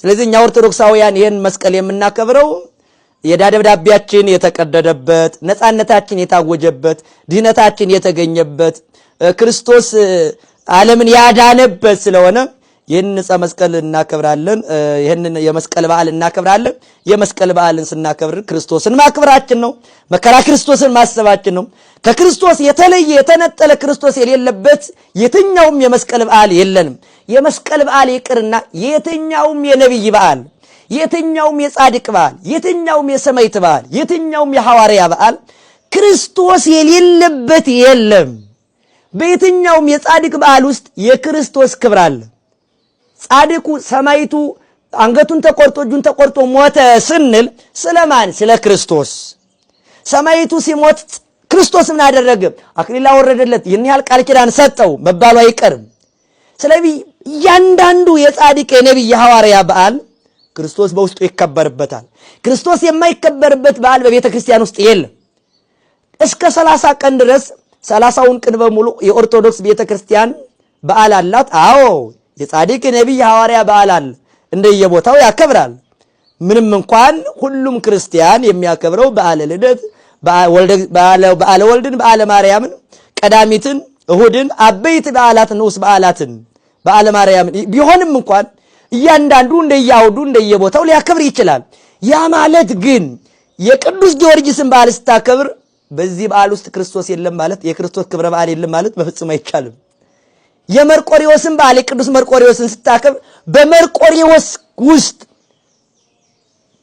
ስለዚህ እኛ ኦርቶዶክሳውያን ይሄን መስቀል የምናከብረው የዕዳ ደብዳቤያችን የተቀደደበት፣ ነፃነታችን የታወጀበት፣ ድህነታችን የተገኘበት፣ ክርስቶስ ዓለምን ያዳነበት ስለሆነ ይህንን ዕፀ መስቀል እናከብራለን። ይህንን የመስቀል በዓል እናከብራለን። የመስቀል በዓልን ስናከብር ክርስቶስን ማክበራችን ነው። መከራ ክርስቶስን ማሰባችን ነው። ከክርስቶስ የተለየ የተነጠለ ክርስቶስ የሌለበት የትኛውም የመስቀል በዓል የለንም። የመስቀል በዓል ይቅርና የትኛውም የነቢይ በዓል፣ የትኛውም የጻድቅ በዓል፣ የትኛውም የሰማዕት በዓል፣ የትኛውም የሐዋርያ በዓል ክርስቶስ የሌለበት የለም። በየትኛውም የጻድቅ በዓል ውስጥ የክርስቶስ ክብር አለ። ጻድቁ ሰማዕቱ አንገቱን ተቆርጦ እጁን ተቆርጦ ሞተ ስንል ስለማን? ስለ ክርስቶስ። ሰማዕቱ ሲሞት ክርስቶስ ምን አደረገ? አክሊል አወረደለት፣ ይህን ያህል ቃል ኪዳን ሰጠው መባሉ አይቀርም። ስለዚህ እያንዳንዱ የጻድቅ የነቢይ የሐዋርያ በዓል ክርስቶስ በውስጡ ይከበርበታል። ክርስቶስ የማይከበርበት በዓል በቤተ ክርስቲያን ውስጥ የለም። እስከ 30 ቀን ድረስ 30ውን ቀን በሙሉ የኦርቶዶክስ ቤተ ክርስቲያን በዓል አላት። አዎ የጻድቅ የነቢይ ሐዋርያ በዓል አለ፣ እንደየቦታው ያከብራል። ምንም እንኳን ሁሉም ክርስቲያን የሚያከብረው በዓለ ልደት፣ በዓለ ወልድን፣ በዓለ ማርያምን፣ ቀዳሚትን፣ እሁድን፣ አበይት በዓላትን፣ ንዑስ በዓላትን፣ በዓለ ማርያምን ቢሆንም እንኳን እያንዳንዱ እንደየአውዱ እንደየቦታው ሊያከብር ይችላል። ያ ማለት ግን የቅዱስ ጊዮርጊስን በዓል ስታከብር በዚህ በዓል ውስጥ ክርስቶስ የለም ማለት፣ የክርስቶስ ክብረ በዓል የለም ማለት በፍጹም አይቻልም። የመርቆሪዎስን በዓል የቅዱስ መርቆሪዎስን ስታከብር በመርቆሪዎስ ውስጥ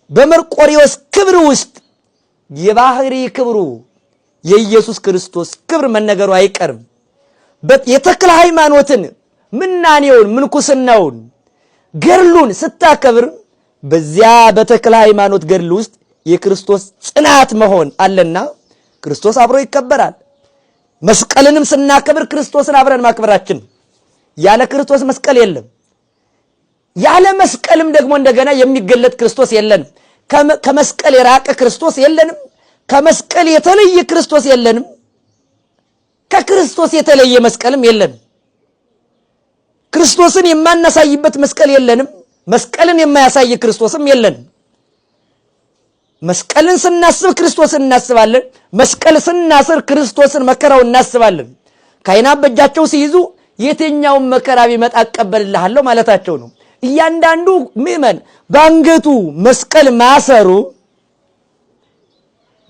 በመርቆሪዎስ ክብር ውስጥ የባህሪ ክብሩ የኢየሱስ ክርስቶስ ክብር መነገሩ አይቀርም። የተክለ ሃይማኖትን ምናኔውን ምንኩስናውን ገድሉን ስታከብር በዚያ በተክለ ሃይማኖት ገድል ውስጥ የክርስቶስ ጽናት መሆን አለና ክርስቶስ አብሮ ይከበራል። መስቀልንም ስናከብር ክርስቶስን አብረን ማክበራችን፣ ያለ ክርስቶስ መስቀል የለም። ያለ መስቀልም ደግሞ እንደገና የሚገለጥ ክርስቶስ የለንም። ከመስቀል የራቀ ክርስቶስ የለንም። ከመስቀል የተለየ ክርስቶስ የለንም። ከክርስቶስ የተለየ መስቀልም የለንም። ክርስቶስን የማናሳይበት መስቀል የለንም። መስቀልን የማያሳይ ክርስቶስም የለንም። መስቀልን ስናስብ ክርስቶስን እናስባለን። መስቀል ስናስር ክርስቶስን መከራውን እናስባለን። ካህናት በእጃቸው ሲይዙ የትኛውን መከራ ቢመጣ እቀበልልሃለሁ ማለታቸው ነው። እያንዳንዱ ምእመን በአንገቱ መስቀል ማሰሩ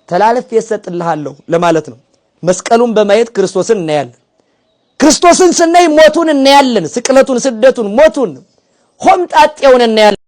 ተላልፌ እሰጥልሃለሁ ለማለት ነው። መስቀሉን በማየት ክርስቶስን እናያለን። ክርስቶስን ስናይ ሞቱን እናያለን። ስቅለቱን፣ ስደቱን፣ ሞቱን፣ ሆምጣጤውን እናያለን።